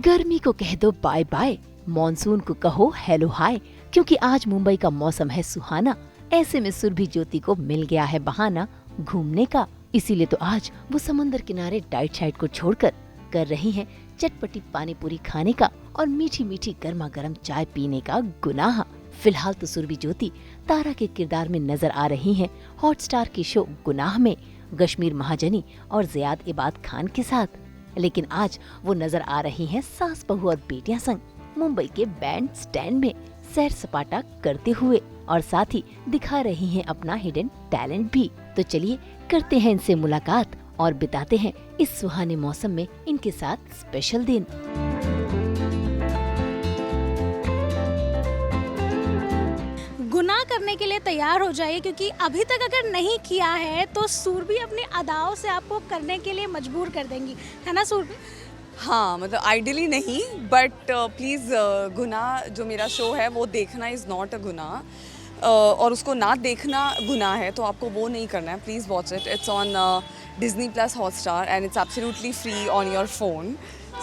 गर्मी को कह दो बाय बाय, मॉनसून को कहो हेलो हाय, क्योंकि आज मुंबई का मौसम है सुहाना। ऐसे में सुरभि ज्योति को मिल गया है बहाना घूमने का। इसीलिए तो आज वो समंदर किनारे डाइट शाइट को छोड़कर कर रही हैं चटपटी पानी पूरी खाने का और मीठी मीठी गर्मा गर्म चाय पीने का गुनाह। फिलहाल तो सुरभि ज्योति तारा के किरदार में नजर आ रही हैं हॉटस्टार के शो गुनाह में कश्मीर महाजनी और ज़ियाद इबाद खान के साथ। लेकिन आज वो नजर आ रही हैं सास बहू और बेटियां संग मुंबई के बैंड स्टैंड में सैर सपाटा करते हुए और साथ ही दिखा रही हैं अपना हिडन टैलेंट भी। तो चलिए करते हैं इनसे मुलाकात और बिताते हैं इस सुहाने मौसम में इनके साथ स्पेशल दिन। गुनाह करने के लिए तैयार हो जाइए, क्योंकि अभी तक अगर नहीं किया है तो सुरभि अपनी अदाओं से आपको करने के लिए मजबूर कर देंगी, है ना सुरभि? हाँ, मतलब आइडियली नहीं, बट प्लीज़ गुनाह जो मेरा शो है वो देखना इज़ नॉट अ गुनाह, और उसको ना देखना गुनाह है, तो आपको वो नहीं करना है। Please watch it, it's on Disney Plus Hotstar and it's absolutely free on your phone.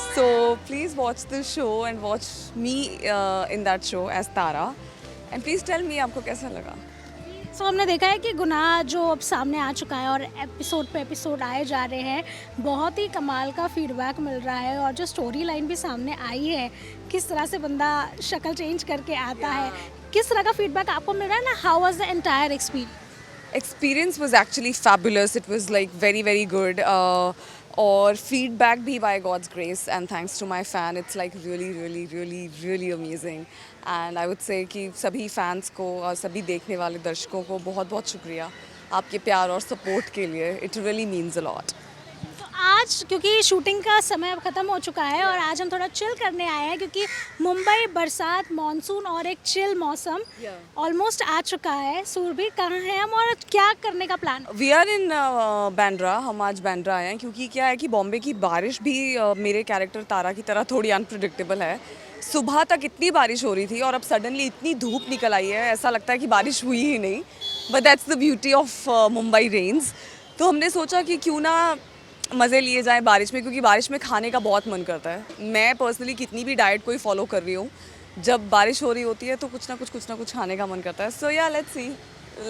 So please watch the show and watch me in that show as Tara. And please tell me आपको कैसा लगा। सो हमने देखा है कि गुनाह जो अब सामने आ चुका है और एपिसोड पे एपिसोड आए जा रहे हैं, बहुत ही कमाल का फीडबैक मिल रहा है और जो स्टोरी लाइन भी सामने आई है, किस तरह से बंदा शक्ल चेंज करके आता है, किस तरह का फीडबैक आपको मिल रहा है ना? How was the entire experience? Experience was actually fabulous. It was like very very good. और feedback भी by God's grace and thanks to my fan, it's like really amazing. And I would say कि सभी fans को और सभी देखने वाले दर्शकों को बहुत बहुत शुक्रिया आपके प्यार और सपोर्ट के लिए. It really means a lot. तो आज क्योंकि शूटिंग का समय अब ख़त्म हो चुका है और आज हम थोड़ा चिल करने आए हैं, क्योंकि मुंबई बरसात मॉनसून और एक चिल मौसम ऑलमोस्ट आ चुका है। सुरभि कहाँ हैं हम और क्या करने का plan? We are in Bandra. हम आज बांद्रा आए हैं क्योंकि क्या है कि बॉम्बे की बारिश भी मेरे कैरेक्टर तारा की तरह थोड़ी अनप्रिडिक्टेबल है. सुबह तक इतनी बारिश हो रही थी और अब सडनली इतनी धूप निकल आई है, ऐसा लगता है कि बारिश हुई ही नहीं. But that's the beauty of Mumbai rains. तो हमने सोचा कि क्यों ना मज़े लिए जाएं बारिश में, क्योंकि बारिश में खाने का बहुत मन करता है. मैं पर्सनली कितनी भी डाइट कोई फॉलो कर रही हूँ, जब बारिश हो रही होती है तो कुछ ना कुछ खाने का मन करता है. सो या let's see,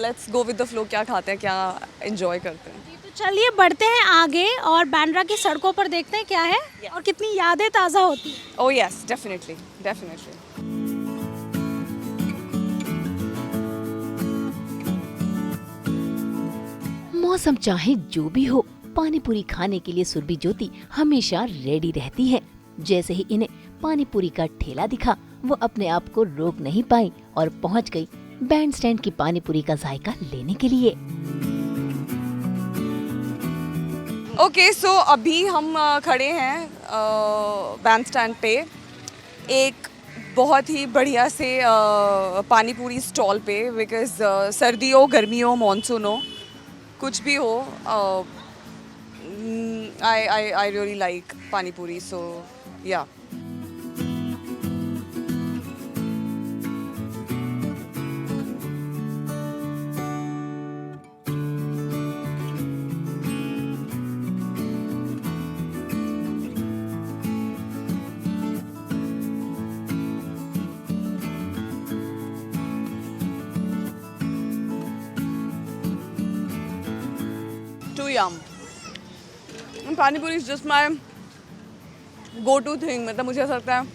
let's go with the flow. क्या खाते हैं, क्या एंजॉय करते हैं. तो चलिए बढ़ते हैं आगे और बांद्रा की सड़कों पर देखते हैं क्या है और कितनी यादें ताज़ा होती हैं. Oh yes, definitely. मौसम चाहे जो भी हो, पानी पूरी खाने के लिए सुरभि ज्योति हमेशा रेडी रहती है. जैसे ही इन्हें पानी पूरी का ठेला दिखा, वो अपने आप को रोक नहीं पाई और पहुंच गई बैंड स्टैंड की पानी पूरी का जायका लेने के लिए. ओके, सो अभी हम खड़े हैं बैंड स्टैंड पे एक बहुत ही बढ़िया से पानी पूरी स्टॉल पे. बिकॉज सर्दी हो, गर्मी हो, मानसून हो, कुछ भी हो, I really like pani puri, so yeah. Too yum. Pani puri is just my go to thing. मतलब मुझे ऐसा लगता है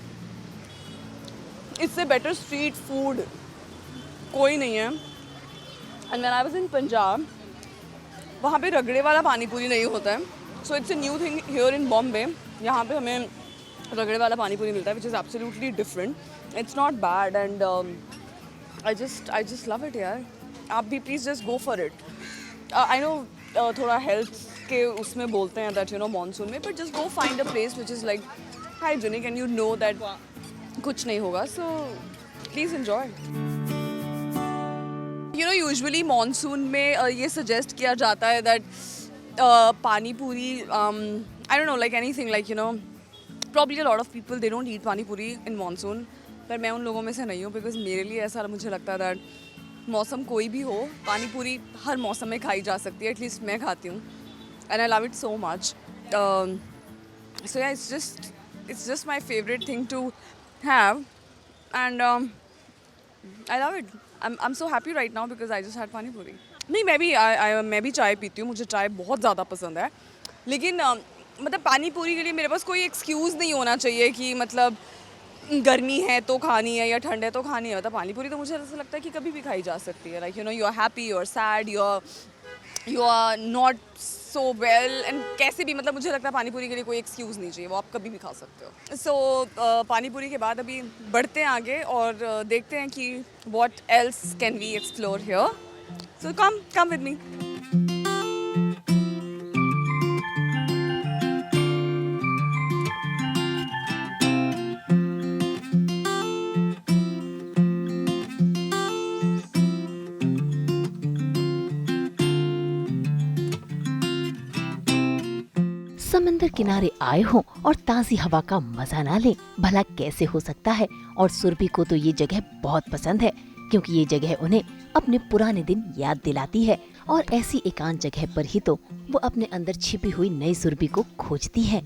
इससे बेटर स्ट्रीट फूड कोई नहीं है. And when I was in Punjab, वहाँ पे रगड़े वाला पानी पूरी नहीं होता है. So it's a new thing here in Bombay. यहाँ पे हमें रगड़े वाला पानी पूरी मिलता है, which is absolutely different. It's not bad and I just love it यार. आप भी please just go for it. I know थोड़ा हेल्थ के उसमें बोलते हैं दैट यू नो मानसून में, but just go find a place which is like hygienic and you know that कुछ नहीं होगा. So please enjoy. You know usually monsoon में ये सजेस्ट किया जाता है दैट पानी पूरी, आई don't no, like anything, like you know probably a lot of people they don't eat पानी पूरी इन मानसून. पर मैं उन लोगों में से नहीं हूँ, बिकॉज मेरे लिए ऐसा मुझे लगता है दैट मौसम कोई भी हो, पानी पूरी हर मौसम में खाई जा सकती है. एटलीस्ट मैं खाती हूँ and I love it so much. So yeah, it's just it's just my favorite thing to have, and I love it. I'm so happy right now because I just had pani puri. नहीं, मैं भी चाय पीती हूँ, मुझे चाय बहुत ज़्यादा पसंद है, लेकिन मतलब पानी पूरी के लिए मेरे पास कोई एक्सक्यूज़ नहीं होना चाहिए कि मतलब गर्मी है तो खानी है या ठंड है तो खानी है। मतलब पानी पूरी तो मुझे ऐसा लगता है कि कभी भी खाई जा सकती है। Like you are happy, you are sad, you are not so well, and कैसे भी, मतलब मुझे लगता है पानी पूरी के लिए कोई एक्सक्यूज़ नहीं चाहिए, वो आप कभी भी खा सकते हो। सो पानी पूरी के बाद अभी बढ़ते हैं आगे और देखते हैं कि what else can we explore here. So come with me. समंदर किनारे आए हो और ताज़ी हवा का मजा ना ले, भला कैसे हो सकता है। और सुरभि को तो ये जगह बहुत पसंद है, क्योंकि ये जगह उन्हें अपने पुराने दिन याद दिलाती है, और ऐसी एकांत जगह पर ही तो वो अपने अंदर छिपी हुई नई सुरभि को खोजती है।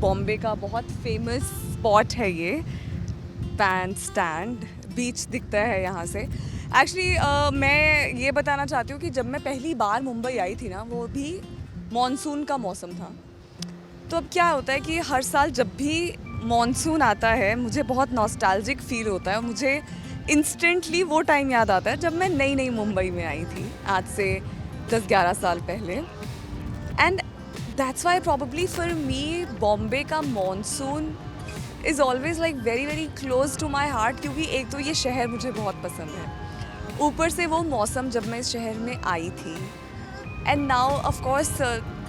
बॉम्बे का बहुत फेमस स्पॉट है ये बैंड स्टैंड, बीच दिखता है यहाँ से। एक्चुअली मैं ये बताना चाहती हूँ कि जब मैं पहली बार मुंबई आई थी ना, वो भी मॉनसून का मौसम था। तो अब क्या होता है कि हर साल जब भी मॉनसून आता है मुझे बहुत नॉस्टैल्जिक फील होता है, और मुझे इंस्टेंटली वो टाइम याद आता है जब मैं नई नई मुंबई में आई थी, आज से 10-11 साल पहले। And that's why probably for me Bombay का monsoon is always like very very close to my heart, क्योंकि एक तो ये शहर मुझे बहुत पसंद है, ऊपर से वो मौसम जब मैं इस शहर में आई थी। एंड नाउ ऑफ कोर्स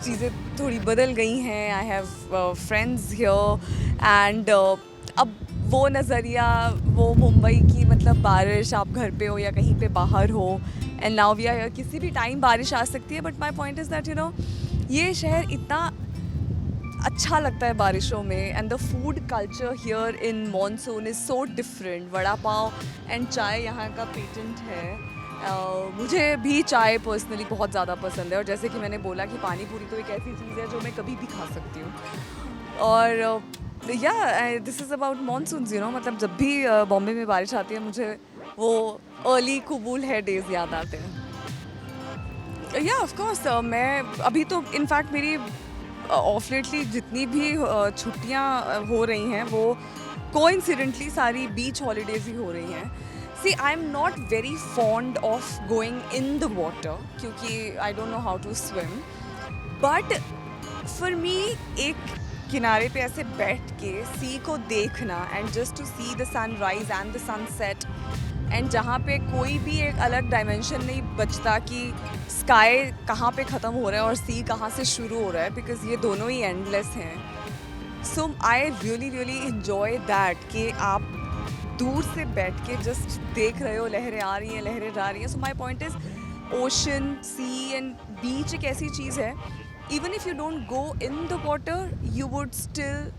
चीज़ें थोड़ी बदल गई हैं, I have friends here, and अब वो नज़रिया, वो मुंबई की मतलब बारिश, आप घर पे हो या कहीं पे बाहर हो, and now we are here, किसी भी टाइम बारिश आ सकती है। But my point is that ये शहर इतना अच्छा लगता है बारिशों में, and the food culture here in monsoon is so different. Vada pav and chai यहाँ का पेटेंट है। मुझे भी चाय पर्सनली बहुत ज़्यादा पसंद है, और जैसे कि मैंने बोला कि पानी पूरी तो एक ऐसी चीज़ है जो मैं कभी भी खा सकती हूँ। और या दिस इज़ अबाउट मॉनसून्स, मतलब जब भी बॉम्बे में बारिश आती है मुझे वो अर्ली कबूल है डेज़ याद आते हैं। या ऑफ कोर्स मैं अभी तो इनफैक्ट मेरी ऑफ लेटली जितनी भी छुट्टियां हो रही हैं वो कोइंसिडेंटली सारी बीच हॉलीडेज ही हो रही हैं। See I am not very fond of going in the water, क्योंकि I don't know how to swim, but for me एक किनारे पे ऐसे बैठ के सी को देखना, and just to see the sunrise and the sunset, and जहाँ पे कोई भी एक अलग डायमेंशन नहीं बचता कि स्काई कहाँ पे ख़त्म हो रहा है और सी कहाँ से शुरू हो रहा है, बिकॉज ये दोनों ही एंडलेस हैं। So I really really enjoy that कि आप दूर से बैठ के जस्ट देख रहे हो, लहरें आ रही हैं, लहरें जा रही हैं। So my point is ocean, sea and beach एक ऐसी चीज़ है, even if you don't go in the water you would still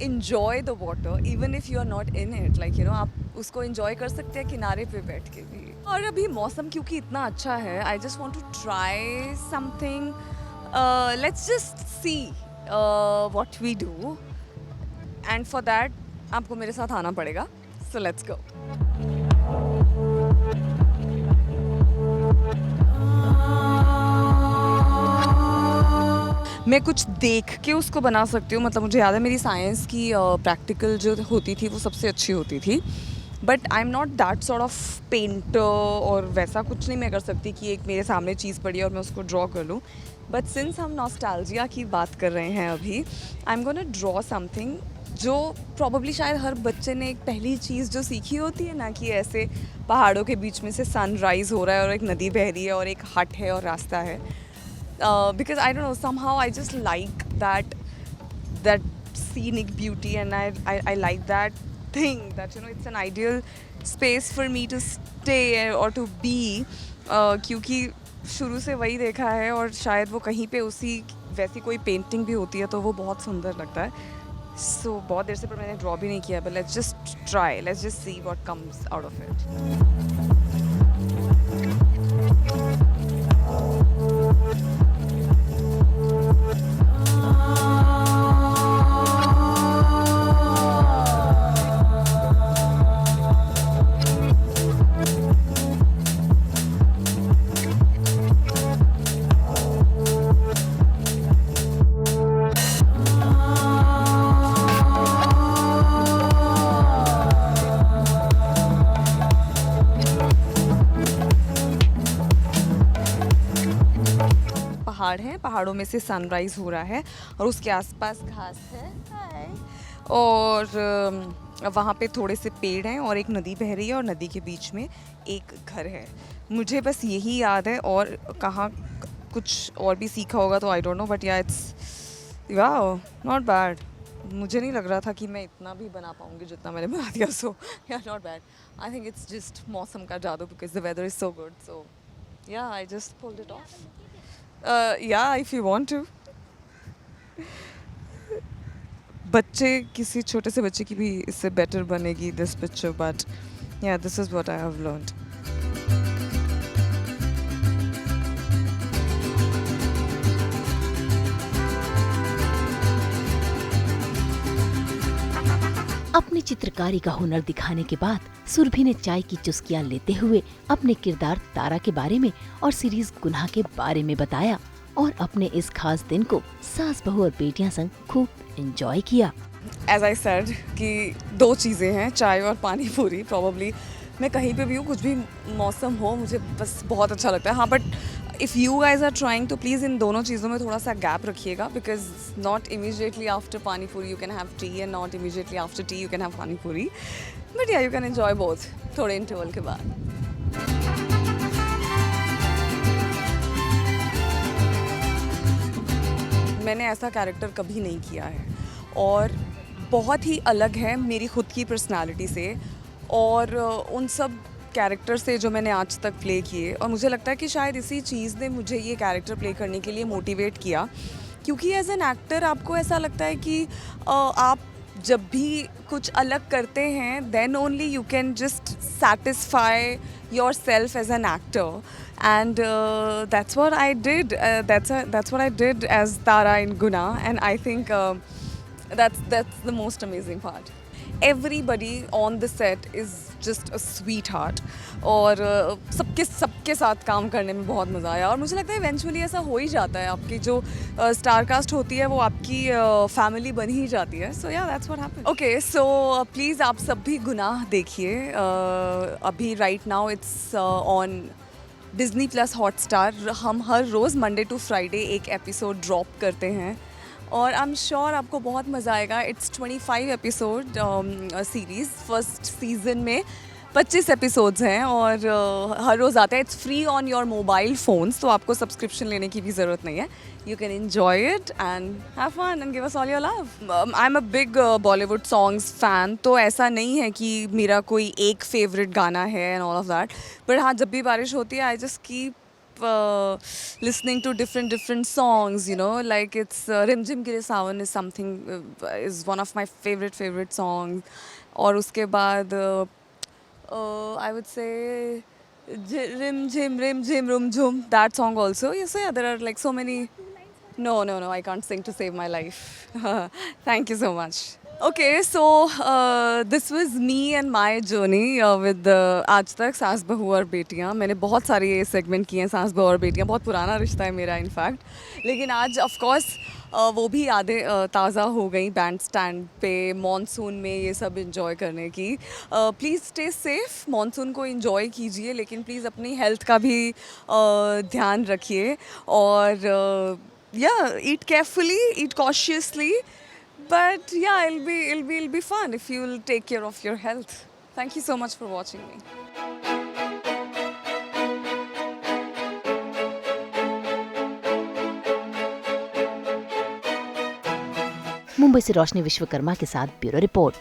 enjoy the water even if you are not in it, like आप उसको enjoy कर सकते हैं किनारे पे बैठ के भी। और अभी मौसम क्योंकि इतना अच्छा है, I just want to try something, let's just see what we do, and for that आपको मेरे साथ आना पड़ेगा, so let's go। मैं कुछ देख के उसको बना सकती हूँ, मतलब मुझे याद है मेरी साइंस की प्रैक्टिकल जो होती थी वो सबसे अच्छी होती थी, but I am not that sort of painter, और वैसा कुछ नहीं मैं कर सकती कि एक मेरे सामने चीज़ पड़ी है और मैं उसको ड्रॉ कर लूँ। बट सिंस हम नॉस्टैल्जिया की बात कर रहे हैं अभी, I am gonna draw something जो प्रॉबली शायद हर बच्चे ने एक पहली चीज़ जो सीखी होती है ना, कि ऐसे पहाड़ों के बीच में से सनराइज़ हो रहा है और एक नदी बह रही है और एक हट है और रास्ता है। Because I don't know, somehow I just like that scenic beauty, and I like that thing that it's an ideal space for me to stay or to be, क्योंकि शुरू से वही देखा है, और शायद वो कहीं पे उसी वैसी कोई पेंटिंग भी होती है तो वो बहुत सुंदर लगता है। सो बहुत देर से पर मैंने ड्रॉ भी नहीं किया, but let's just try, let's just see what comes out of it. पहाड़ है, पहाड़ों में से सनराइज हो रहा है और उसके आसपास घास है। हाय। और वहाँ पे थोड़े से पेड़ हैं और एक नदी बह रही है और नदी के बीच में एक घर है। मुझे बस यही याद है, और कहाँ कुछ और भी सीखा होगा तो आई डोंट नो, बट या इट्स वाओ नॉट बैड। मुझे नहीं लग रहा था कि मैं इतना भी बना पाऊँगी जितना मैंने बना दिया, so yeah not bad. I think it's just मौसम का जादू, because the weather is so good, so yeah I just pulled it off. Yeah, if you want to. बच्चे, किसी छोटे से बच्चे की भी इससे बेटर बनेगी दिस पिक्चर, बट या this is what I have learned. अपनी चित्रकारी का हुनर दिखाने के बाद सुरभि ने चाय की चुस्कियां लेते हुए अपने किरदार तारा के बारे में और सीरीज गुनाह के बारे में बताया और अपने इस खास दिन को सास बहू और बेटियां संग खूब एंजॉय किया। एज आई सेड कि दो चीज़ें हैं, चाय और पानी पूरी। प्रॉबली मैं कहीं पे भी हूँ, कुछ भी मौसम हो, मुझे बस बहुत अच्छा लगता है। हाँ, but if you guys are trying तो प्लीज़ इन दोनों चीज़ों में थोड़ा सा गैप रखिएगा, बिकॉज नॉट इमीजिएटली आफ्टर पानी पूरी you can have T and not immediately after T U can have पानी पूरी, बट या यू कैन एन्जॉय बोथ थोड़े इंटरवल के बाद। मैंने ऐसा कैरेक्टर कभी नहीं किया है और बहुत ही अलग है मेरी खुद की पर्सनालिटी से और उन सब कैरेक्टर से जो मैंने आज तक प्ले किए। और मुझे लगता है कि शायद इसी चीज़ ने मुझे ये कैरेक्टर प्ले करने के लिए मोटिवेट किया, क्योंकि एज एन एक्टर आपको ऐसा लगता है कि आप जब भी कुछ अलग करते हैं then only you can just satisfy yourself as an actor, and that's what I did. That's what I did as Tara in Guna, and I think that's the most amazing part. Everybody on the set is just a sweetheart, और सबके साथ काम करने में बहुत मज़ा आया। और मुझे लगता है इवेंचुअली ऐसा हो ही जाता है, आपकी जो स्टार कास्ट होती है वो आपकी फैमिली बन ही जाती है। सो या that's what happened. Okay, so please आप सब भी गुनाह देखिए। अभी right now it's on Disney plus Hotstar. हम हर रोज़ मंडे टू फ्राइडे एक एपिसोड ड्रॉप करते हैं और आई एम श्योर आपको बहुत मज़ा आएगा। It's 25 episode series. First season में 25 एपिसोड्स हैं और हर रोज़ आता है। It's free on your mobile phones, तो आपको सब्सक्रिप्शन लेने की भी ज़रूरत नहीं है। You can enjoy it and have fun and give us all your love. I am a big Bollywood songs fan, तो ऐसा नहीं है कि मेरा कोई एक फेवरेट गाना है and all of that, but हाँ, जब भी बारिश होती है I just keep listening to different songs, you know, like it's Rim Jim Gire Sawan is something is one of my favorite songs. और उसके बाद I would say Rim Jim Rum Jum, that song also. Yes, yeah, there are like so many. No, I can't sing to save my life. Thank you so much. Okay, so this was me and my journey with आज तक सास बहू और बेटियाँ। मैंने बहुत सारे ये सेगमेंट किए हैं, सास बहू और बेटियाँ। बहुत पुराना रिश्ता है मेरा इनफैक्ट, लेकिन आज ऑफ कोर्स वो भी यादें ताज़ा हो गई बैंड स्टैंड पे मॉनसून में ये सब इंजॉय करने की। प्लीज़ स्टे सेफ, मॉनसून को इंजॉय कीजिए, लेकिन प्लीज़ अपनी हेल्थ का भी ध्यान रखिए और eat carefully, eat cautiously. But yeah, it'll be fun if you'll take care of your health. Thank you so much for watching me. Mumbai से रोशनी विश्वकर्मा के साथ ब्यूरो रिपोर्ट।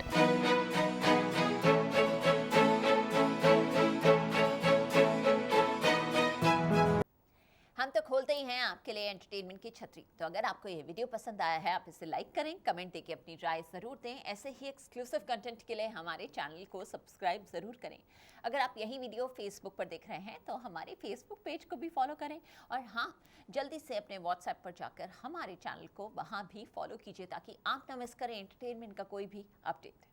हम तो खोलते ही हैं आपके लिए एंटरटेनमेंट की छतरी। तो अगर आपको ये वीडियो पसंद आया है, आप इसे लाइक करें, कमेंट देके अपनी राय ज़रूर दें। ऐसे ही एक्सक्लूसिव कंटेंट के लिए हमारे चैनल को सब्सक्राइब ज़रूर करें। अगर आप यही वीडियो फेसबुक पर देख रहे हैं तो हमारे फेसबुक पेज को भी फॉलो करें, और हाँ, जल्दी से अपने व्हाट्सएप पर जाकर हमारे चैनल को वहाँ भी फॉलो कीजिए ताकि आप ना मिस करें एंटरटेनमेंट का कोई भी अपडेट।